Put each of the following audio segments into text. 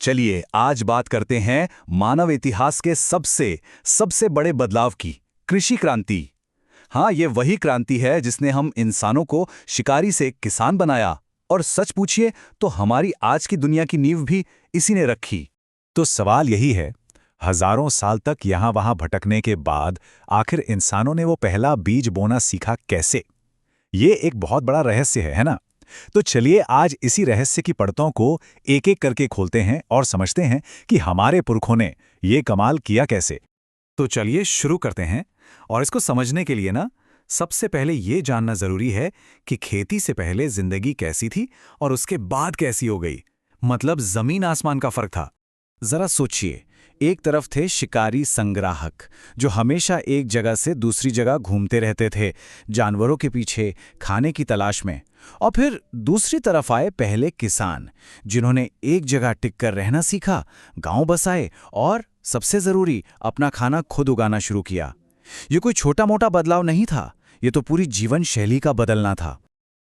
चलिए आज बात करते हैं मानव इतिहास के सबसे सबसे बड़े बदलाव की, कृषि क्रांति। हाँ, ये वही क्रांति है जिसने हम इंसानों को शिकारी से किसान बनाया। और सच पूछिए तो हमारी आज की दुनिया की नींव भी इसी ने रखी। तो सवाल यही है, हजारों साल तक यहाँ वहाँ भटकने के बाद आखिर इंसानों ने वो पहला बीज बोना सीखा कैसे? ये एक बहुत बड़ा रहस्य है ना? तो चलिए आज इसी रहस्य की परतों को एक एक करके खोलते हैं और समझते हैं कि हमारे पुरखों ने ये कमाल किया कैसे। तो चलिए शुरू करते हैं। और इसको समझने के लिए ना सबसे पहले ये जानना जरूरी है कि खेती से पहले जिंदगी कैसी थी और उसके बाद कैसी हो गई। मतलब जमीन आसमान का फर्क था। जरा सोचिए, एक तरफ थे शिकारी संग्राहक जो हमेशा एक जगह से दूसरी जगह घूमते रहते थे, जानवरों के पीछे, खाने की तलाश में। और फिर दूसरी तरफ आए पहले किसान, जिन्होंने एक जगह टिककर रहना सीखा, गांव बसाए और सबसे जरूरी अपना खाना खुद उगाना शुरू किया। ये कोई छोटा मोटा बदलाव नहीं था, ये तो पूरी जीवन शैली का बदलना था।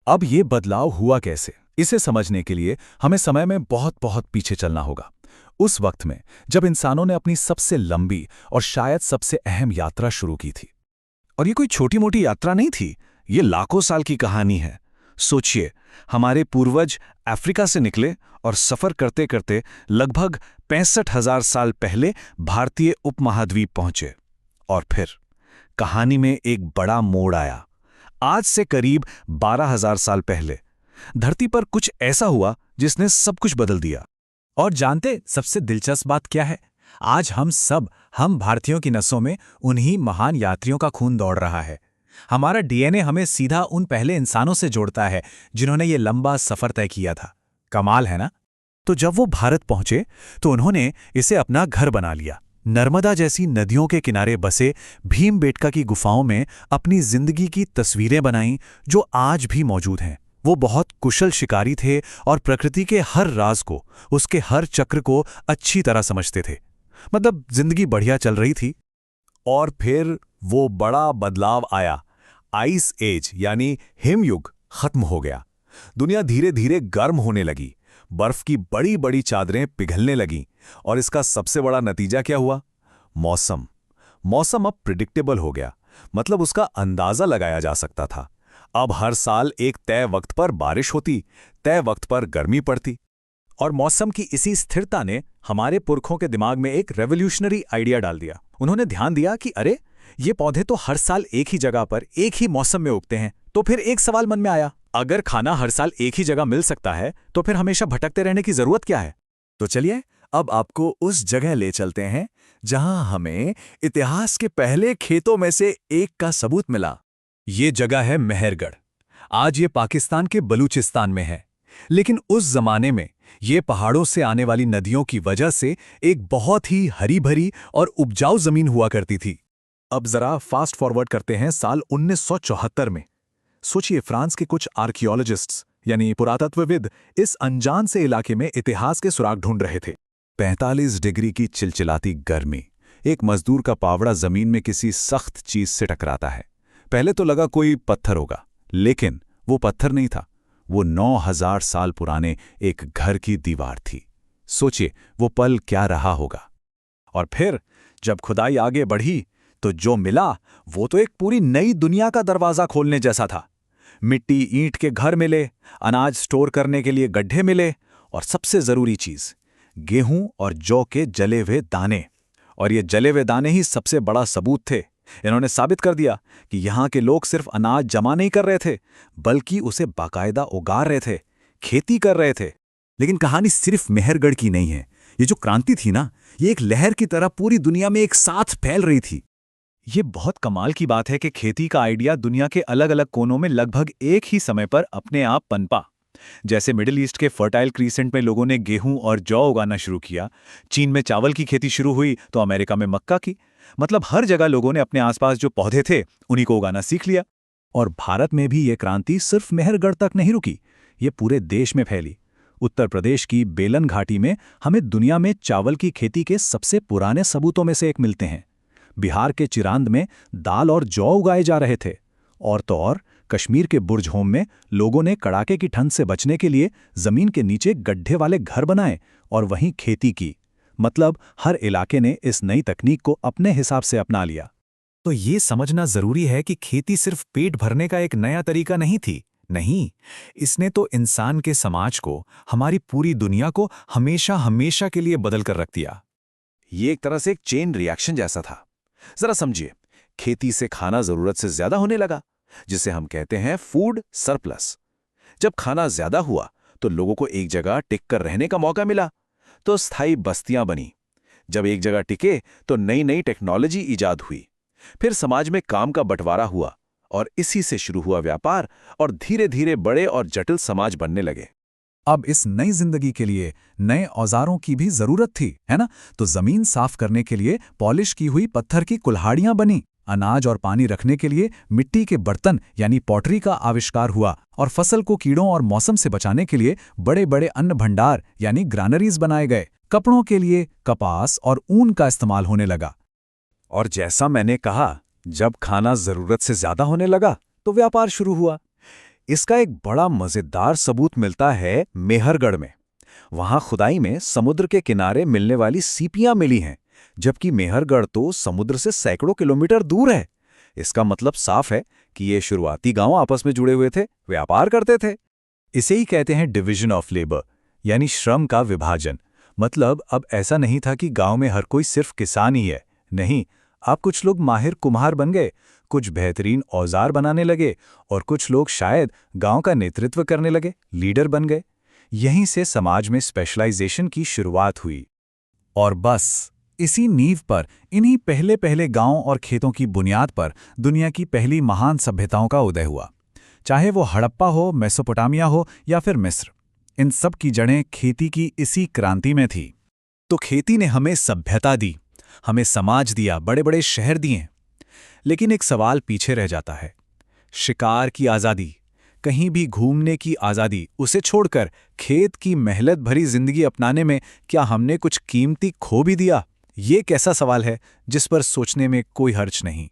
अब ये बदलाव हुआ कैसे, इसे समझने के लिए हमें समय में बहुत बहुत पीछे चलना होगा। उस वक्त में जब इंसानों ने अपनी सबसे लंबी और शायद सबसे अहम यात्रा शुरू की थी। और ये कोई छोटी मोटी यात्रा नहीं थी, ये लाखों साल की कहानी है। सोचिए, हमारे पूर्वज अफ्रीका से निकले और सफर करते करते लगभग 65,000 साल पहले भारतीय उपमहाद्वीप पहुंचे। और फिर कहानी में एक बड़ा मोड़ आया। आज से करीब 12,000 साल पहले धरती पर कुछ ऐसा हुआ जिसने सब कुछ बदल दिया। और जानते सबसे दिलचस्प बात क्या है? आज हम भारतीयों की नसों में उन्हीं महान यात्रियों का खून दौड़ रहा है। हमारा डीएनए हमें सीधा उन पहले इंसानों से जोड़ता है जिन्होंने ये लंबा सफर तय किया था। कमाल है ना? तो जब वो भारत पहुंचे तो उन्होंने इसे अपना घर बना लिया। नर्मदा जैसी नदियों के किनारे बसे भीमबेटका की गुफाओं में अपनी जिंदगी की तस्वीरें बनाईं जो आज भी मौजूद हैं। वो बहुत कुशल शिकारी थे और प्रकृति के हर राज को, उसके हर चक्र को अच्छी तरह समझते थे। मतलब जिंदगी बढ़िया चल रही थी। और फिर वो बड़ा बदलाव आया। आइस एज यानी हिमयुग खत्म हो गया। दुनिया धीरे धीरे गर्म होने लगी, बर्फ की बड़ी बड़ी चादरें पिघलने लगीं। और इसका सबसे बड़ा नतीजा क्या हुआ? मौसम अब प्रिडिक्टेबल हो गया। मतलब उसका अंदाजा लगाया जा सकता था। अब हर साल एक तय वक्त पर बारिश होती, तय वक्त पर गर्मी पड़ती। और मौसम की इसी स्थिरता ने हमारे पुरखों के दिमाग में एक रेवोल्यूशनरी आइडिया डाल दिया। उन्होंने ध्यान दिया कि अरे, ये पौधे तो हर साल एक ही जगह पर एक ही मौसम में उगते हैं। तो फिर एक सवाल मन में आया, अगर खाना हर साल एक ही जगह मिल सकता है तो फिर हमेशा भटकते रहने की जरूरत क्या है? तो चलिए अब आपको उस जगह ले चलते हैं जहां हमें इतिहास के पहले खेतों में से एक का सबूत मिला। ये जगह है मेहरगढ़। आज ये पाकिस्तान के बलूचिस्तान में है। लेकिन उस जमाने में ये पहाड़ों से आने वाली नदियों की वजह से एक बहुत ही हरी भरी और उपजाऊ जमीन हुआ करती थी। अब जरा फास्ट फॉरवर्ड करते हैं साल 1974 में। सोचिए, फ्रांस के कुछ आर्कियोलॉजिस्ट्स यानी पुरातत्वविद इस अनजान से इलाके में इतिहास के सुराग ढूंढ रहे थे। 45 डिग्री की चिलचिलाती गर्मी, एक मजदूर का पावड़ा जमीन में किसी सख्त चीज से टकराता है। पहले तो लगा कोई पत्थर होगा, लेकिन वो पत्थर नहीं था। वो 9,000 साल पुराने एक घर की दीवार थी। सोचिए वो पल क्या रहा होगा। और फिर जब खुदाई आगे बढ़ी तो जो मिला वो तो एक पूरी नई दुनिया का दरवाजा खोलने जैसा था। मिट्टी ईंट के घर मिले, अनाज स्टोर करने के लिए गड्ढे मिले, और सबसे जरूरी चीज गेहूं और जौ के जले हुए दाने। और ये जले हुए दाने ही सबसे बड़ा सबूत थे। इन्होंने साबित कर दिया कि यहाँ के लोग सिर्फ अनाज जमा नहीं कर रहे थे, बल्कि उसे बाकायदा उगा रहे थे, खेती कर रहे थे। लेकिन कहानी सिर्फ मेहरगढ़ की नहीं है। ये जो क्रांति थी ना, ये एक लहर की तरह पूरी दुनिया में एक साथ फैल रही थी। ये बहुत कमाल की बात है कि खेती का आइडिया दुनिया के अलग अलग कोनों में लगभग एक ही समय पर अपने आप पनपा। जैसे मिडिल ईस्ट के फर्टाइल क्रीसेंट में लोगों ने गेहूं और जौ उगाना शुरू किया, चीन में चावल की खेती शुरू हुई तो अमेरिका में मक्का की। मतलब हर जगह लोगों ने अपने आसपास जो पौधे थे उन्हीं को उगाना सीख लिया। और भारत में भी ये क्रांति सिर्फ मेहरगढ़ तक नहीं रुकी, ये पूरे देश में फैली। उत्तर प्रदेश की बेलन घाटी में हमें दुनिया में चावल की खेती के सबसे पुराने सबूतों में से एक मिलते हैं। बिहार के चिरांद में दाल और जौ उगाए जा रहे थे। और तो और कश्मीर के बुर्ज होम में लोगों ने कड़ाके की ठंड से बचने के लिए जमीन के नीचे गड्ढे वाले घर बनाए और वहीं खेती की। मतलब हर इलाके ने इस नई तकनीक को अपने हिसाब से अपना लिया। तो ये समझना जरूरी है कि खेती सिर्फ पेट भरने का एक नया तरीका नहीं थी। नहीं, इसने तो इंसान के समाज को, हमारी पूरी दुनिया को हमेशा हमेशा के लिए बदल कर रख दिया। ये एक तरह से एक चेन रिएक्शन जैसा था। जरा समझिए, खेती से खाना जरूरत से ज्यादा होने लगा, जिसे हम कहते हैं फूड सरप्लस। जब खाना ज्यादा हुआ तो लोगों को एक जगह टिक कर रहने का मौका मिला, तो स्थायी बस्तियां बनी। जब एक जगह टिके तो नई नई टेक्नोलॉजी इजाद हुई। फिर समाज में काम का बंटवारा हुआ और इसी से शुरू हुआ व्यापार, और धीरे धीरे बड़े और जटिल समाज बनने लगे। अब इस नई जिंदगी के लिए नए औजारों की भी जरूरत थी, है ना? तो जमीन साफ करने के लिए पॉलिश की हुई पत्थर की कुल्हाड़ियां बनी, अनाज और पानी रखने के लिए मिट्टी के बर्तन यानी पॉटरी का आविष्कार हुआ, और फसल को कीड़ों और मौसम से बचाने के लिए बड़े बड़े अन्न भंडार यानी ग्रानरीज बनाए गए। कपड़ों के लिए कपास और ऊन का इस्तेमाल होने लगा। और जैसा मैंने कहा, जब खाना जरूरत से ज्यादा होने लगा तो व्यापार शुरू हुआ। इसका एक बड़ा मजेदार सबूत मिलता है मेहरगढ़ में। वहां खुदाई में समुद्र के किनारे मिलने वाली सीपियां मिली हैं, जबकि मेहरगढ़ तो समुद्र से सैकड़ों किलोमीटर दूर है। इसका मतलब साफ है कि ये शुरुआती गांव आपस में जुड़े हुए थे, व्यापार करते थे। इसे ही कहते हैं डिवीजन ऑफ लेबर, यानी श्रम का विभाजन। मतलब अब ऐसा नहीं था कि गांव में हर कोई सिर्फ किसान ही है। नहीं, अब कुछ लोग माहिर कुम्हार बन गए, कुछ बेहतरीन औजार बनाने लगे, और कुछ लोग शायद गांव का नेतृत्व करने लगे, लीडर बन गए। यहीं से समाज में स्पेशलाइजेशन की शुरुआत हुई। और बस इसी नींव पर, इन्हीं पहले पहले गांव और खेतों की बुनियाद पर दुनिया की पहली महान सभ्यताओं का उदय हुआ। चाहे वो हड़प्पा हो, मेसोपोटामिया हो या फिर मिस्र, इन सब की जड़ें खेती की इसी क्रांति में थी। तो खेती ने हमें सभ्यता दी, हमें समाज दिया, बड़े बड़े शहर दिए। लेकिन एक सवाल पीछे रह जाता है, शिकार की आज़ादी, कहीं भी घूमने की आज़ादी, उसे छोड़कर खेत की मेहनत भरी जिंदगी अपनाने में क्या हमने कुछ कीमती खो भी दिया? ये कैसा सवाल है जिस पर सोचने में कोई हर्ज नहीं।